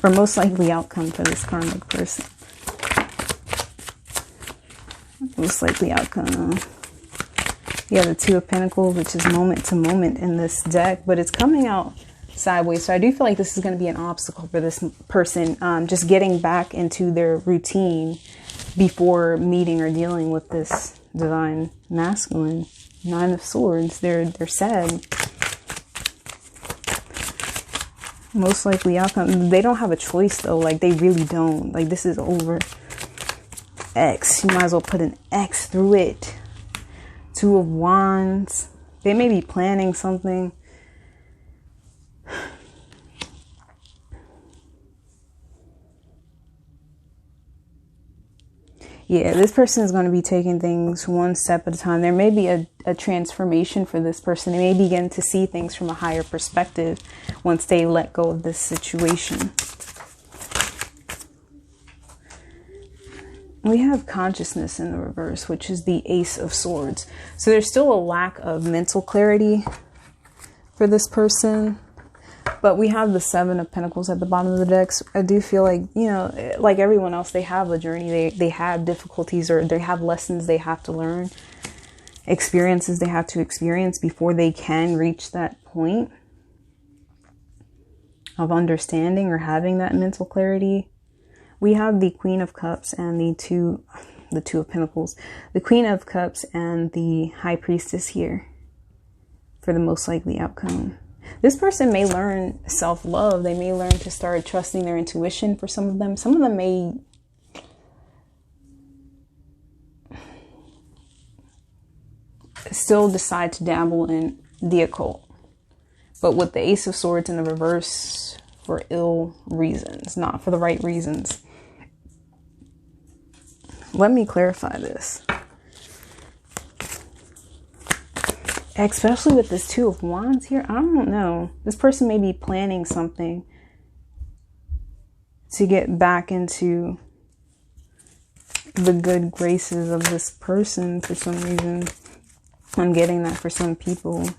Or most likely outcome for this karmic person? Most likely outcome. Yeah, the Two of Pentacles, which is moment to moment in this deck, but it's coming out sideways. So I do feel like this is going to be an obstacle for this person, just getting back into their routine before meeting or dealing with this divine masculine. Nine of Swords. They're sad. Most likely outcome. They don't have a choice though. Like, they really don't. Like, this is over. X. You might as well put an X through it. Two of Wands. They may be planning something. Yeah, this person is going to be taking things one step at a time. There may be a transformation for this person. They may begin to see things from a higher perspective once they let go of this situation. We have consciousness in the reverse, which is the Ace of Swords. So there's still a lack of mental clarity for this person. But we have the Seven of Pentacles at the bottom of the deck. So I do feel like, you know, like everyone else, they have a journey. They have difficulties, or they have lessons they have to learn. Experiences they have to experience before they can reach that point of understanding or having that mental clarity. We have the Queen of Cups and the Two of Pentacles. The Queen of Cups and the High Priestess here for the most likely outcome. This person may learn self-love. They may learn to start trusting their intuition for some of them. Some of them may still decide to dabble in the occult. But with the Ace of Swords in the reverse, for ill reasons, not for the right reasons. Let me clarify this. Especially with this Two of Wands here, I don't know. This person may be planning something to get back into the good graces of this person for some reason. I'm getting that for some people.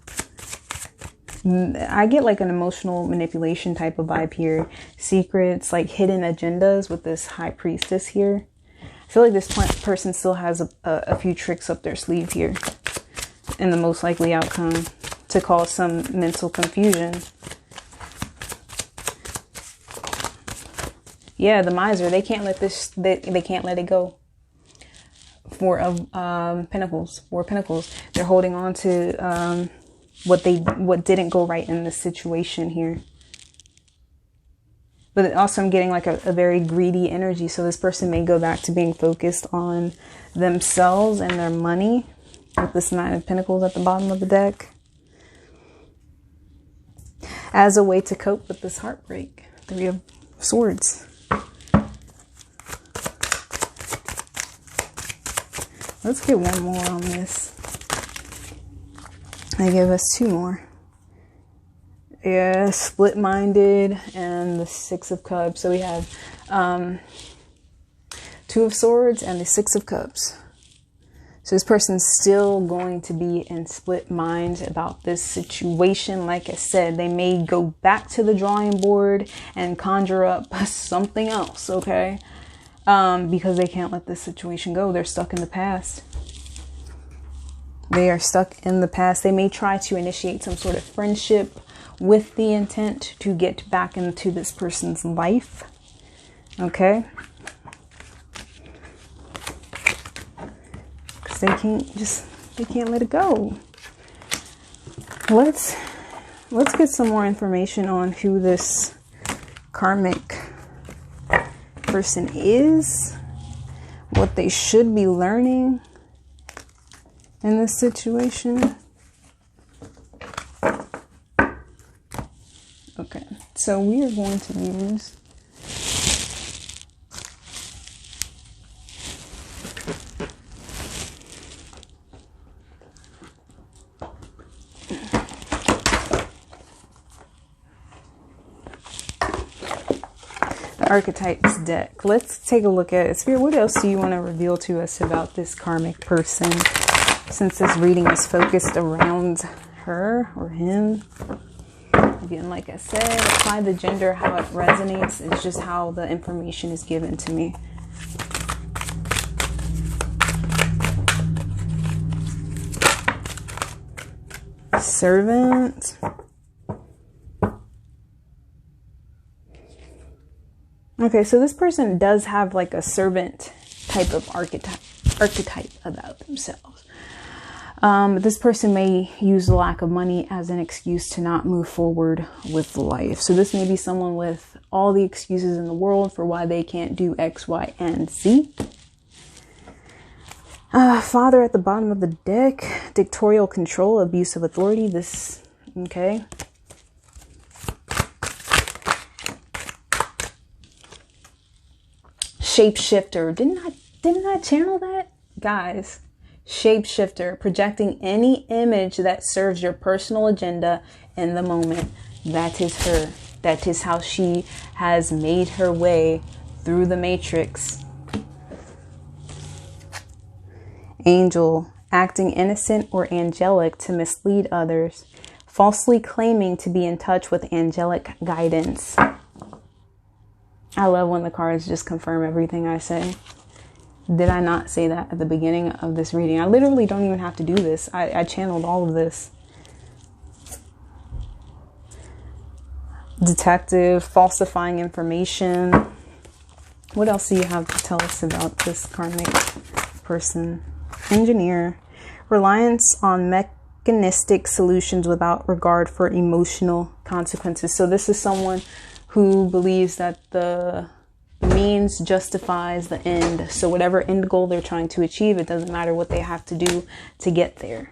I get like an emotional manipulation type of vibe here. Secrets, like hidden agendas with this High Priestess here. I feel like this person still has a few tricks up their sleeve here. And the most likely outcome to cause some mental confusion. Yeah, the Miser, they can't let this, they can't let it go. Four of Pentacles. They're holding on to what didn't go right in this situation here. But also I'm getting like a very greedy energy. So this person may go back to being focused on themselves and their money. With this Nine of Pentacles at the bottom of the deck. As a way to cope with this heartbreak. Three of Swords. Let's get one more on this. They give us two more. Yeah, split-minded and the Six of Cups. So we have Two of Swords and the Six of Cups. So this person's still going to be in split minds about this situation. Like I said, they may go back to the drawing board and conjure up something else, okay? Because they can't let this situation go. They're stuck in the past. They are stuck in the past. They may try to initiate some sort of friendship with the intent to get back into this person's life. Okay? Because they can't let it go. Let's get some more information on who this karmic person is, what they should be learning in this situation. Okay, so we are going to use the Archetypes deck. Let's take a look at it. Spirit, what else do you want to reveal to us about this karmic person, since this reading is focused around her or him? Again, like I said, apply the gender how it resonates. It's just how the information is given to me. Servant. Okay, so this person does have like a servant type of archetype about themselves. This person may use the lack of money as an excuse to not move forward with life. So this may be someone with all the excuses in the world for why they can't do X, Y, and Z. Father at the bottom of the deck. Dictatorial control, abuse of authority. This, okay. Shapeshifter. Didn't I channel that? Guys. Shapeshifter, projecting any image that serves your personal agenda in the moment. That is her. That is how she has made her way through the matrix. Angel, acting innocent or angelic to mislead others, falsely claiming to be in touch with angelic guidance. I love when the cards just confirm everything I say. Did I not say that at the beginning of this reading? I literally don't even have to do this. I channeled all of this. Detective, falsifying information. What else do you have to tell us about this karmic person? Engineer, reliance on mechanistic solutions without regard for emotional consequences. So this is someone who believes that the means justifies the end. So whatever end goal they're trying to achieve, it doesn't matter what they have to do to get there.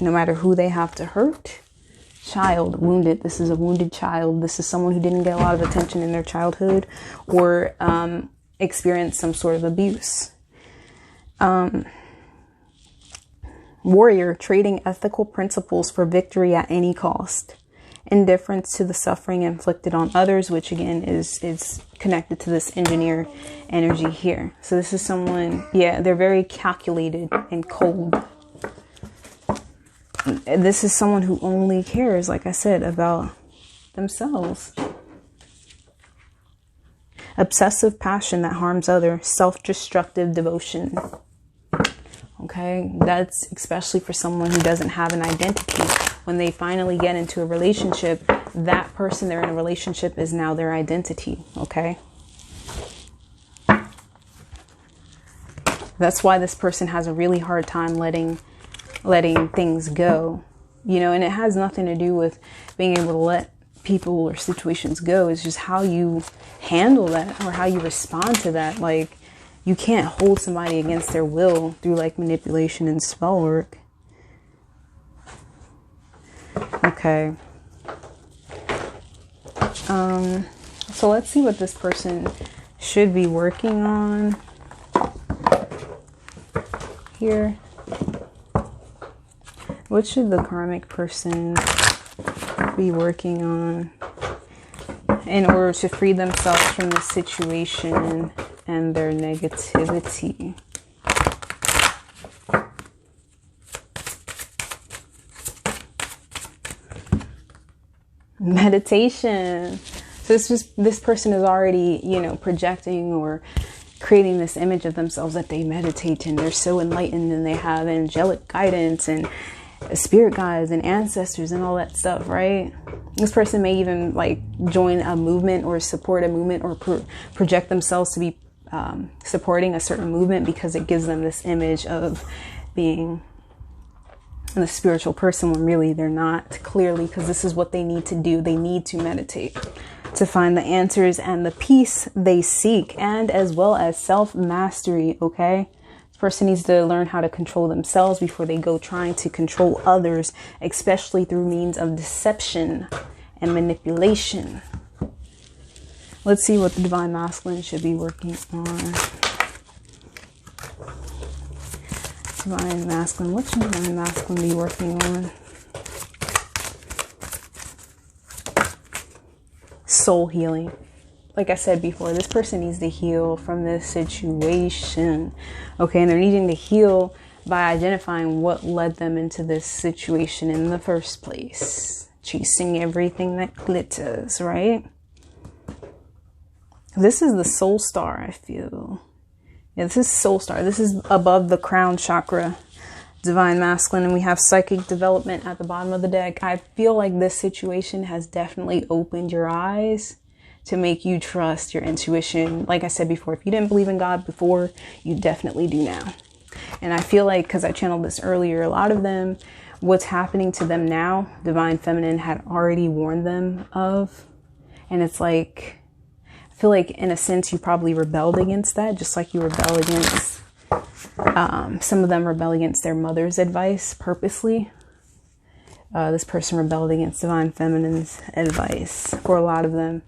No matter who they have to hurt. Child, wounded. This is a wounded child. This is someone who didn't get a lot of attention in their childhood or experienced some sort of abuse. Warrior, trading ethical principles for victory at any cost. Indifference to the suffering inflicted on others, which again is connected to this engineer energy here. So this is someone, yeah, they're very calculated and cold. This is someone who only cares, like I said, about themselves. Obsessive passion that harms others, self-destructive devotion. Okay, that's especially for someone who doesn't have an identity. When they finally get into a relationship, that person they're in a relationship is now their identity. Okay, that's why this person has a really hard time letting things go, you know, and it has nothing to do with being able to let people or situations go. It's just how you handle that or how you respond to that. Like, you can't hold somebody against their will through like manipulation and spell work. Okay. So let's see what this person should be working on here. What should the karmic person be working on in order to free themselves from this situation and their negativity? Meditation. So this person is already, you know, projecting or creating this image of themselves that they meditate and they're so enlightened and they have angelic guidance and spirit guides and ancestors and all that stuff, right? This person may even like join a movement or support a movement or project themselves to be supporting a certain movement because it gives them this image of being the spiritual person when really they're not, clearly, because this is what they need to do. They need to meditate to find the answers and the peace they seek, and as well as self-mastery, okay? This person needs to learn how to control themselves before they go trying to control others, especially through means of deception and manipulation. Let's see what the Divine Masculine should be working on. Divine Masculine. What should Divine Masculine be working on? Soul healing. Like I said before, this person needs to heal from this situation. Okay, and they're needing to heal by identifying what led them into this situation in the first place. Chasing everything that glitters, right? This is the soul star, I feel. Yeah, this is soul star. This is above the crown chakra, Divine Masculine, and we have psychic development at the bottom of the deck. I feel like this situation has definitely opened your eyes to make you trust your intuition. Like I said before, if you didn't believe in God before, you definitely do now. And I feel like, because I channeled this earlier, a lot of them, what's happening to them now, Divine Feminine had already warned them of. And it's like, I feel like in a sense you probably rebelled against that, just like you rebel against, some of them rebel against their mother's advice purposely. This person rebelled against Divine Feminine's advice for a lot of them.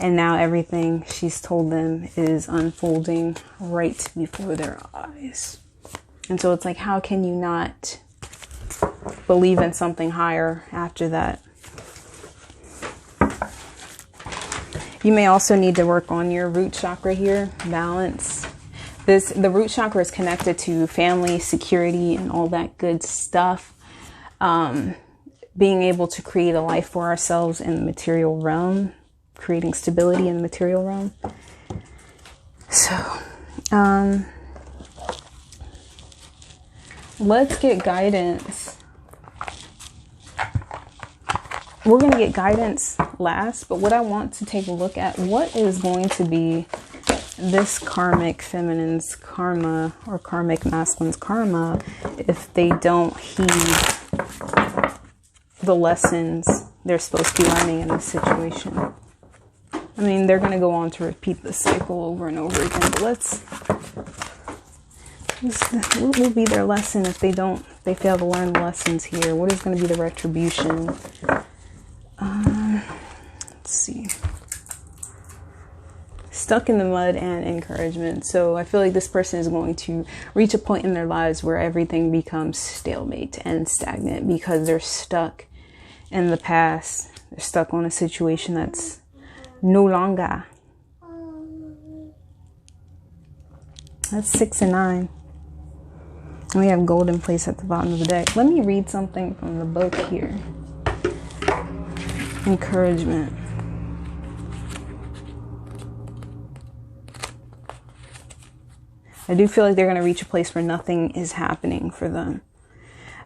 And now everything she's told them is unfolding right before their eyes. And so it's like, how can you not believe in something higher after that? You may also need to work on your root chakra here, balance. The root chakra is connected to family, security, and all that good stuff. Being able to create a life for ourselves in the material realm, creating stability in the material realm. So, let's get guidance. We're going to get guidance last, but what I want to take a look at, what is going to be this karmic feminine's karma or karmic masculine's karma if they don't heed the lessons they're supposed to be learning in this situation. I mean, they're going to go on to repeat the cycle over and over again, but what will be their lesson if they fail to learn the lessons here? What is going to be the retribution? Let's see. Stuck in the mud and encouragement. So I feel like this person is going to reach a point in their lives where everything becomes stalemate and stagnant because they're stuck in the past. They're stuck on a situation that's no longer. That's 6 and 9. And we have golden place at the bottom of the deck. Let me read something from the book here. Encouragement. I do feel like they're going to reach a place where nothing is happening for them.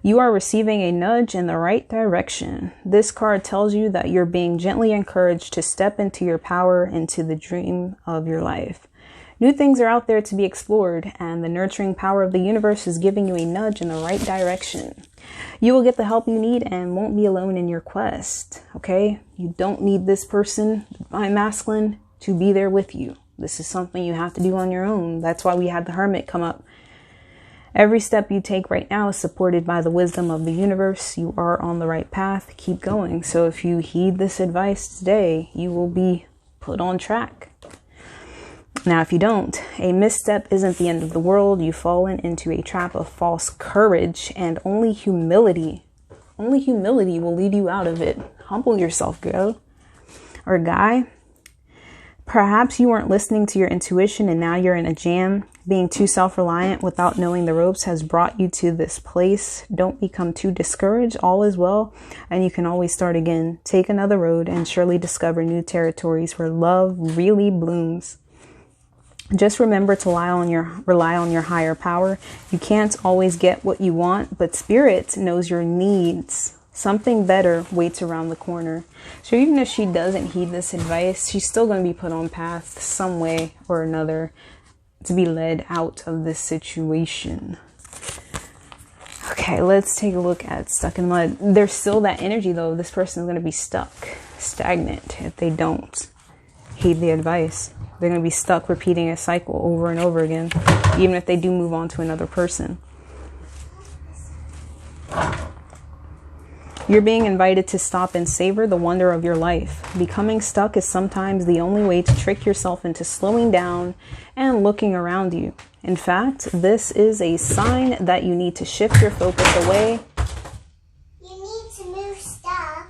You are receiving a nudge in the right direction. This card tells you that you're being gently encouraged to step into your power, into the dream of your life. New things are out there to be explored, and the nurturing power of the universe is giving you a nudge in the right direction. You will get the help you need and won't be alone in your quest, okay? You don't need this person, Divine Masculine, to be there with you. This is something you have to do on your own. That's why we had the Hermit come up. Every step you take right now is supported by the wisdom of the universe. You are on the right path. Keep going. So if you heed this advice today, you will be put on track. Now, if you don't, a misstep isn't the end of the world. You've fallen into a trap of false courage, and only humility will lead you out of it. Humble yourself, girl or guy. Perhaps you weren't listening to your intuition and now you're in a jam. Being too self-reliant without knowing the ropes has brought you to this place. Don't become too discouraged. All is well, and you can always start again. Take another road and surely discover new territories where love really blooms. Just remember to rely on your higher power. You can't always get what you want, but Spirit knows your needs. Something better waits around the corner. So even if she doesn't heed this advice, she's still going to be put on path some way or another to be led out of this situation. Okay, let's take a look at stuck in mud. There's still that energy though. This person is going to be stuck, stagnant if they don't heed the advice. They're going to be stuck repeating a cycle over and over again, even if they do move on to another person. You're being invited to stop and savor the wonder of your life. Becoming stuck is sometimes the only way to trick yourself into slowing down and looking around you. In fact, this is a sign that you need to shift your focus away. You need to move stuff.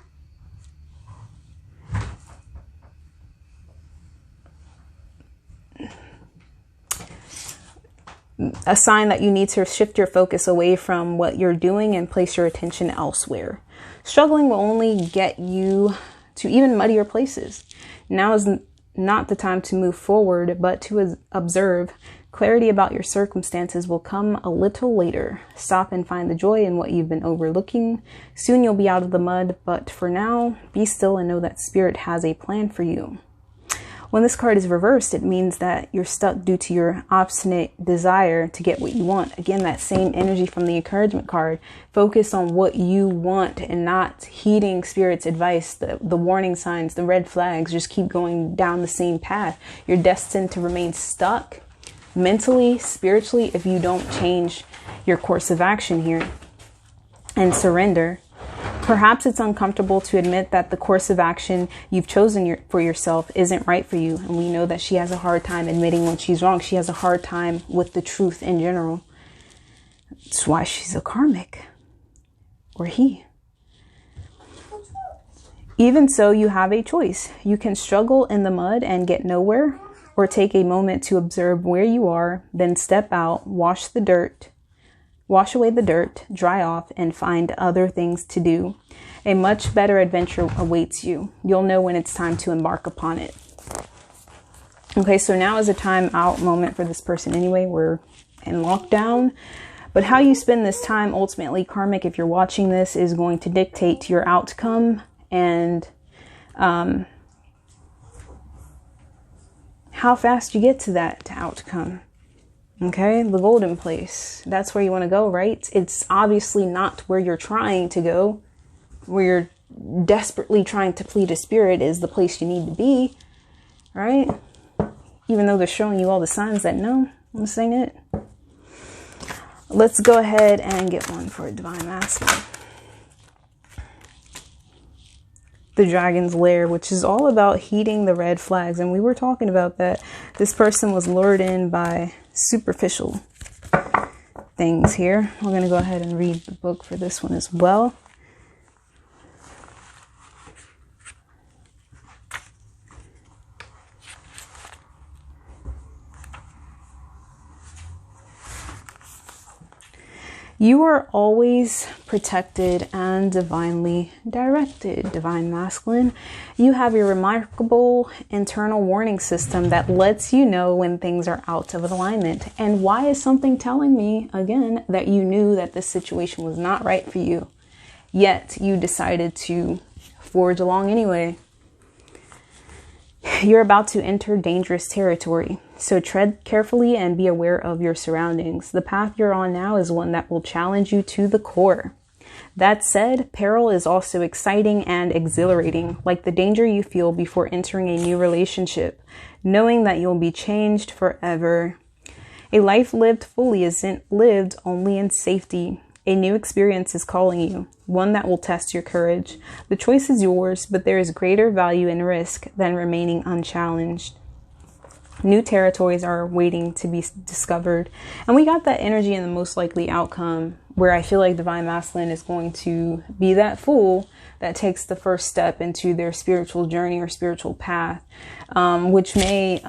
A sign that you need to shift your focus away from what you're doing and place your attention elsewhere. Struggling will only get you to even muddier places. Now is not the time to move forward, but to observe. Clarity about your circumstances will come a little later. Stop and find the joy in what you've been overlooking. Soon you'll be out of the mud, but for now, be still and know that Spirit has a plan for you. When this card is reversed, it means that you're stuck due to your obstinate desire to get what you want. Again, that same energy from the encouragement card. Focus on what you want and not heeding Spirit's advice, the warning signs, the red flags. Just keep going down the same path. You're destined to remain stuck mentally, spiritually, if you don't change your course of action here and surrender. Perhaps it's uncomfortable to admit that the course of action you've chosen for yourself isn't right for you. And we know that she has a hard time admitting when she's wrong. She has a hard time with the truth in general. That's why she's a karmic. Or he. Even so, you have a choice. You can struggle in the mud and get nowhere, or take a moment to observe where you are, then step out, wash away the dirt, dry off, and find other things to do. A much better adventure awaits you. You'll know when it's time to embark upon it. Okay, so now is a time out moment for this person anyway. We're in lockdown. But how you spend this time, ultimately, karmic, if you're watching this, is going to dictate your outcome and how fast you get to that outcome. Okay, the golden place. That's where you want to go, right? It's obviously not where you're trying to go. Where you're desperately trying to plead a spirit is the place you need to be, right? Even though they're showing you all the signs that no, this ain't it. Let's go ahead and get one for a divine masculine. The Dragon's Lair, which is all about heeding the red flags. And we were talking about that. This person was lured in by superficial things here. We're going to go ahead and read the book for this one as well. You are always protected and divinely directed, divine masculine. You have a remarkable internal warning system that lets you know when things are out of alignment. And why is something telling me, again, that you knew that this situation was not right for you, yet you decided to forge along anyway? You're about to enter dangerous territory, so tread carefully and be aware of your surroundings. The path you're on now is one that will challenge you to the core. That said, peril is also exciting and exhilarating, like the danger you feel before entering a new relationship, knowing that you'll be changed forever. A life lived fully isn't lived only in safety. A new experience is calling you, one that will test your courage. The choice is yours, but there is greater value in risk than remaining unchallenged. New territories are waiting to be discovered. And we got that energy in the most likely outcome, where I feel like Divine Masculine is going to be that fool that takes the first step into their spiritual journey or spiritual path, which may,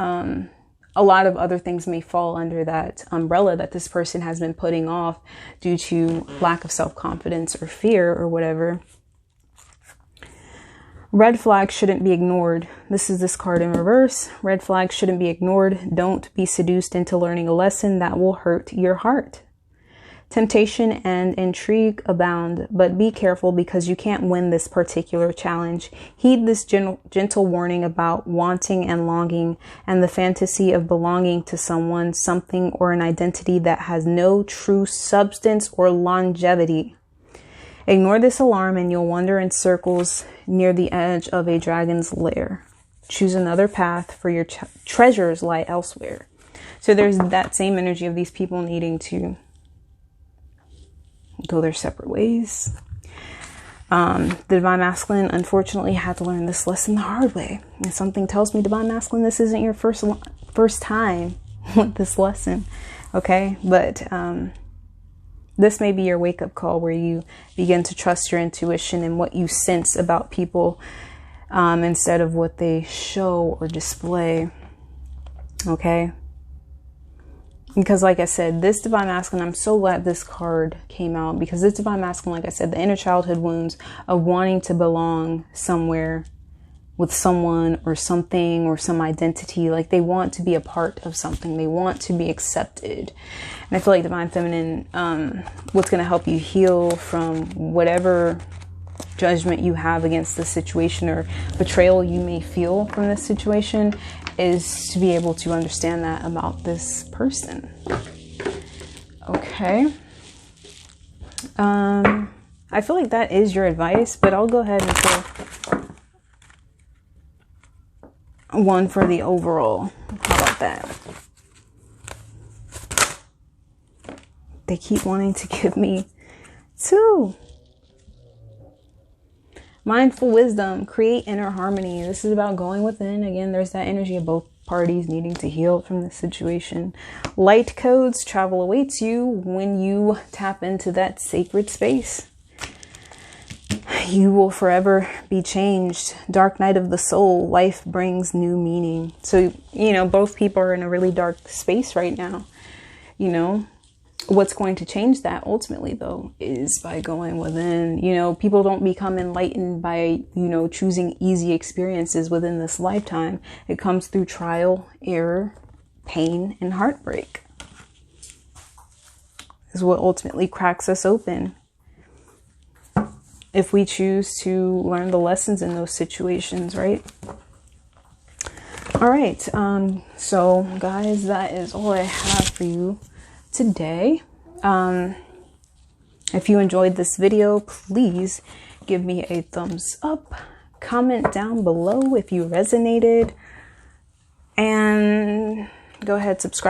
a lot of other things may fall under that umbrella that this person has been putting off due to lack of self-confidence or fear or whatever. Red flags shouldn't be ignored. This is this card in reverse. Red flags shouldn't be ignored. Don't be seduced into learning a lesson that will hurt your heart. Temptation and intrigue abound, but be careful because you can't win this particular challenge. Heed this gentle warning about wanting and longing and the fantasy of belonging to someone, something, or an identity that has no true substance or longevity. Ignore this alarm and you'll wander in circles near the edge of a dragon's lair. Choose another path, for your treasures lie elsewhere. So there's that same energy of these people needing to go their separate ways. The Divine Masculine, unfortunately, had to learn this lesson the hard way. And something tells me, Divine Masculine, this isn't your first time with this lesson. Okay? But this may be your wake-up call where you begin to trust your intuition and what you sense about people instead of what they show or display. Okay? Because like I said, this Divine Masculine, I'm so glad this card came out, because this Divine Masculine, like I said, the inner childhood wounds of wanting to belong somewhere with someone or something or some identity. Like they want to be a part of something. They want to be accepted. And I feel like Divine Feminine, what's going to help you heal from whatever judgment you have against the situation or betrayal you may feel from this situation is to be able to understand that about this person. Okay. I feel like that is your advice, but I'll go ahead and say one for the overall. How about that? They keep wanting to give me 2. Mindful wisdom, create inner harmony. This is about going within. Again, there's that energy of both parties needing to heal from this situation. Light codes, travel awaits you when you tap into that sacred space. You will forever be changed. Dark night of the soul, life brings new meaning. So, you know, both people are in a really dark space right now. You know, what's going to change that ultimately, though, is by going within. You know, people don't become enlightened by, you know, choosing easy experiences within this lifetime. It comes through trial, error, pain, and heartbreak. Is what ultimately cracks us open, if we choose to learn the lessons in those situations, right? All right. So guys, that is all I have for you today. If you enjoyed this video, please give me a thumbs up, comment down below if you resonated, and go ahead, subscribe.